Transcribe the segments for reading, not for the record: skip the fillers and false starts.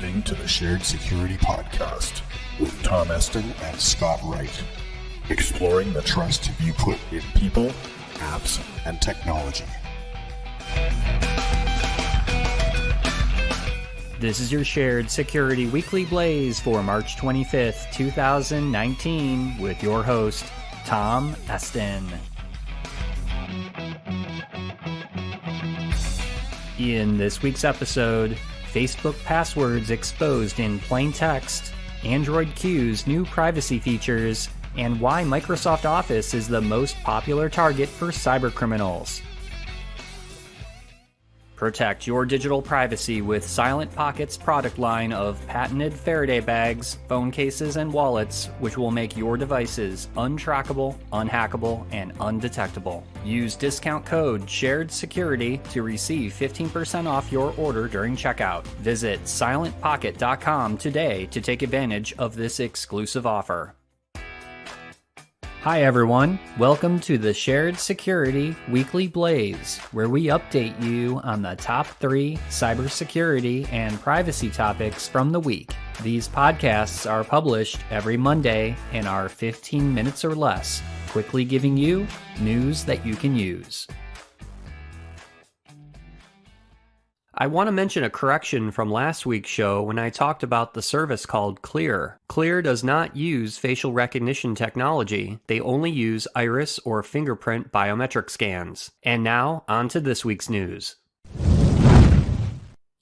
listening to the Shared Security Podcast with Tom Eston and Scott Wright, exploring the trust you put in people, apps, and technology. This is your Shared Security Weekly Blaze for March 25th, 2019, with your host, Tom Eston. In this week's episode, Facebook passwords exposed in plain text, Android Q's new privacy features, and why Microsoft Office is the most popular target for cybercriminals. Protect your digital privacy with Silent Pocket's product line of patented Faraday bags, phone cases, and wallets, which will make your devices untrackable, unhackable, and undetectable. Use discount code SHAREDSECURITY to receive 15% off your order during checkout. Visit silentpocket.com today to take advantage of this exclusive offer. Hi everyone, welcome to the Shared Security Weekly Blaze, where we update you on the top 3 cybersecurity and privacy topics from the week. These podcasts are published every Monday and are 15 minutes or less, quickly giving you news that you can use. I want to mention a correction from last week's show when I talked about the service called Clear. Clear does not use facial recognition technology. They only use iris or fingerprint biometric scans. And now, on to this week's news.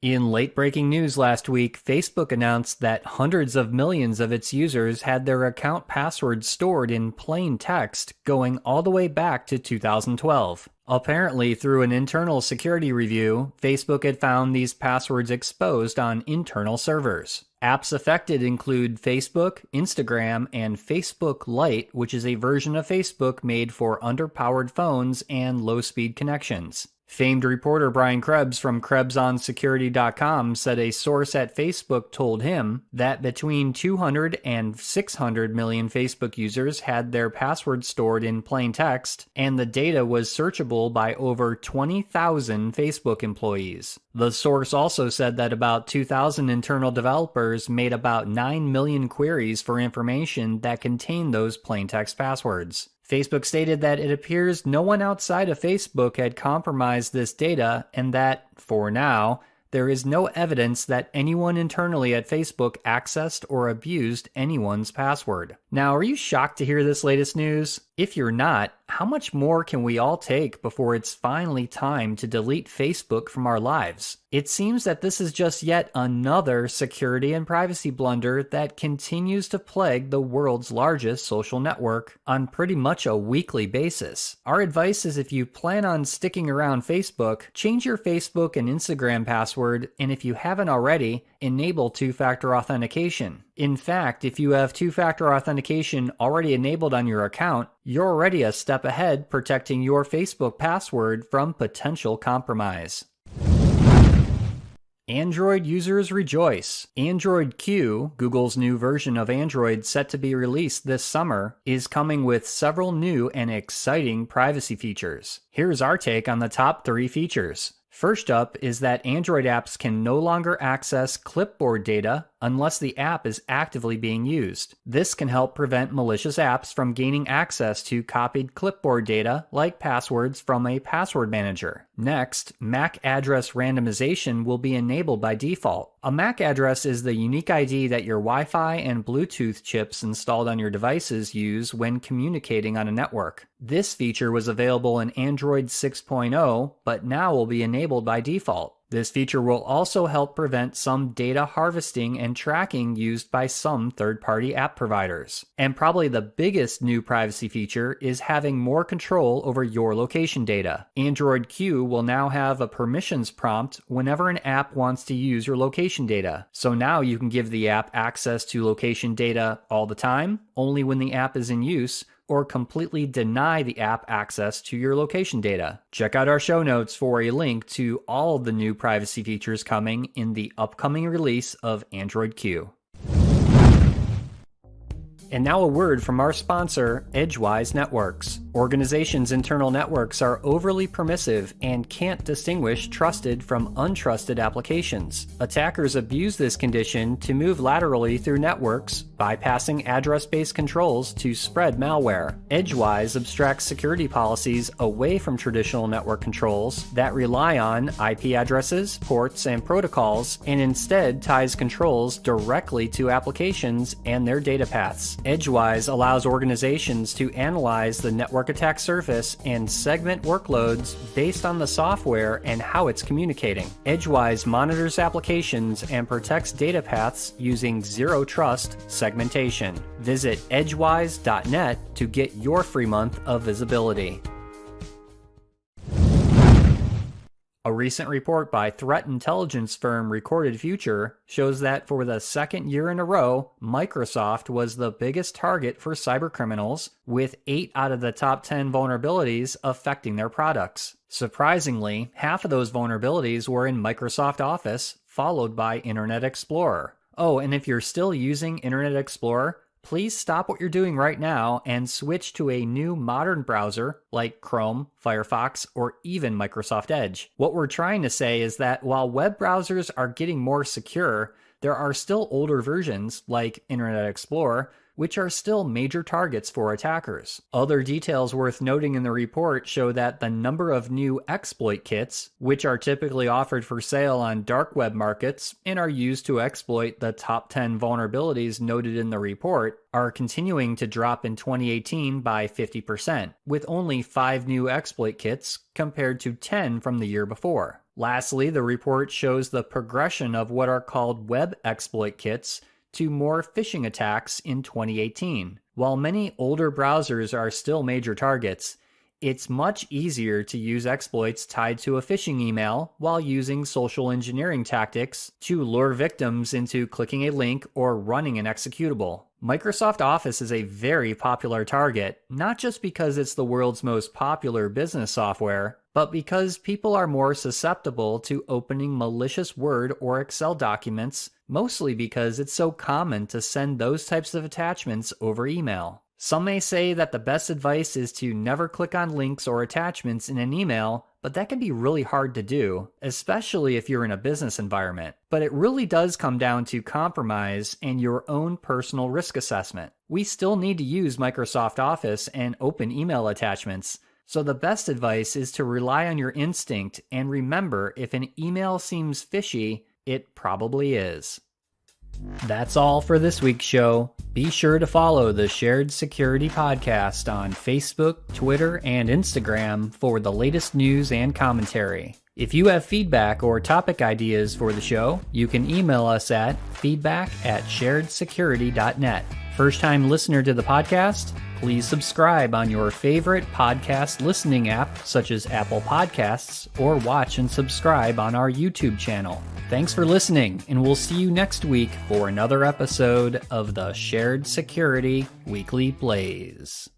In late-breaking news last week, Facebook announced that hundreds of millions of its users had their account passwords stored in plain text going all the way back to 2012. Apparently, through an internal security review, Facebook had found these passwords exposed on internal servers. Apps affected include Facebook, Instagram, and Facebook Lite, which is a version of Facebook made for underpowered phones and low-speed connections. Famed reporter Brian Krebs from KrebsOnSecurity.com said a source at Facebook told him that between 200 and 600 million Facebook users had their passwords stored in plain text, and the data was searchable by over 20,000 Facebook employees. The source also said that about 2,000 internal developers made about 9 million queries for information that contained those plain text passwords. Facebook stated that it appears no one outside of Facebook had compromised this data and that, for now, there is no evidence that anyone internally at Facebook accessed or abused anyone's password. Now, are you shocked to hear this latest news? If you're not, how much more can we all take before it's finally time to delete Facebook from our lives? It seems that this is just yet another security and privacy blunder that continues to plague the world's largest social network on pretty much a weekly basis. Our advice is if you plan on sticking around Facebook, change your Facebook and Instagram password, and if you haven't already, enable two-factor authentication. In fact, if you have two-factor authentication already enabled on your account, you're already a step ahead protecting your Facebook password from potential compromise. Android users rejoice. Android Q, Google's new version of Android set to be released this summer, is coming with several new and exciting privacy features. Here's our take on the top 3 features. First up is that Android apps can no longer access clipboard data unless the app is actively being used. This can help prevent malicious apps from gaining access to copied clipboard data like passwords from a password manager. Next, MAC address randomization will be enabled by default. A MAC address is the unique ID that your Wi-Fi and Bluetooth chips installed on your devices use when communicating on a network. This feature was available in Android 6.0, but now will be enabled by default. This feature will also help prevent some data harvesting and tracking used by some third-party app providers. And probably the biggest new privacy feature is having more control over your location data. Android Q will now have a permissions prompt whenever an app wants to use your location data. So now you can give the app access to location data all the time, only when the app is in use, or completely deny the app access to your location data. Check out our show notes for a link to all of the new privacy features coming in the upcoming release of Android Q. And now a word from our sponsor, Edgewise Networks. Organizations' internal networks are overly permissive and can't distinguish trusted from untrusted applications. Attackers abuse this condition to move laterally through networks, bypassing address-based controls to spread malware. Edgewise abstracts security policies away from traditional network controls that rely on IP addresses, ports, and protocols, and instead ties controls directly to applications and their data paths. Edgewise allows organizations to analyze the network attack surface and segment workloads based on the software and how it's communicating. Edgewise monitors applications and protects data paths using zero trust segmentation. Visit edgewise.net to get your free month of visibility. A recent report by threat intelligence firm Recorded Future shows that for the second year in a row, Microsoft was the biggest target for cybercriminals, with 8 out of the top 10 vulnerabilities affecting their products. Surprisingly, half of those vulnerabilities were in Microsoft Office, followed by Internet Explorer. Oh, and if you're still using Internet Explorer, please stop what you're doing right now and switch to a new modern browser like Chrome, Firefox, or even Microsoft Edge. What we're trying to say is that while web browsers are getting more secure, there are still older versions like Internet Explorer which are still major targets for attackers. Other details worth noting in the report show that the number of new exploit kits, which are typically offered for sale on dark web markets and are used to exploit the top 10 vulnerabilities noted in the report, are continuing to drop in 2018 by 50%, with only 5 new exploit kits compared to 10 from the year before. Lastly, the report shows the progression of what are called web exploit kits to more phishing attacks in 2018. While many older browsers are still major targets, it's much easier to use exploits tied to a phishing email while using social engineering tactics to lure victims into clicking a link or running an executable. Microsoft Office is a very popular target, not just because it's the world's most popular business software, but because people are more susceptible to opening malicious Word or Excel documents, mostly because it's so common to send those types of attachments over email. Some may say that the best advice is to never click on links or attachments in an email, but that can be really hard to do, especially if you're in a business environment. But it really does come down to compromise and your own personal risk assessment. We still need to use Microsoft Office and open email attachments, so the best advice is to rely on your instinct and remember, if an email seems fishy, it probably is. That's all for this week's show. Be sure to follow the Shared Security Podcast on Facebook, Twitter, and Instagram for the latest news and commentary. If you have feedback or topic ideas for the show, you can email us at feedback@sharedsecurity.net. First-time listener to the podcast? Please subscribe on your favorite podcast listening app, such as Apple Podcasts, or watch and subscribe on our YouTube channel. Thanks for listening, and we'll see you next week for another episode of the Shared Security Weekly Blaze.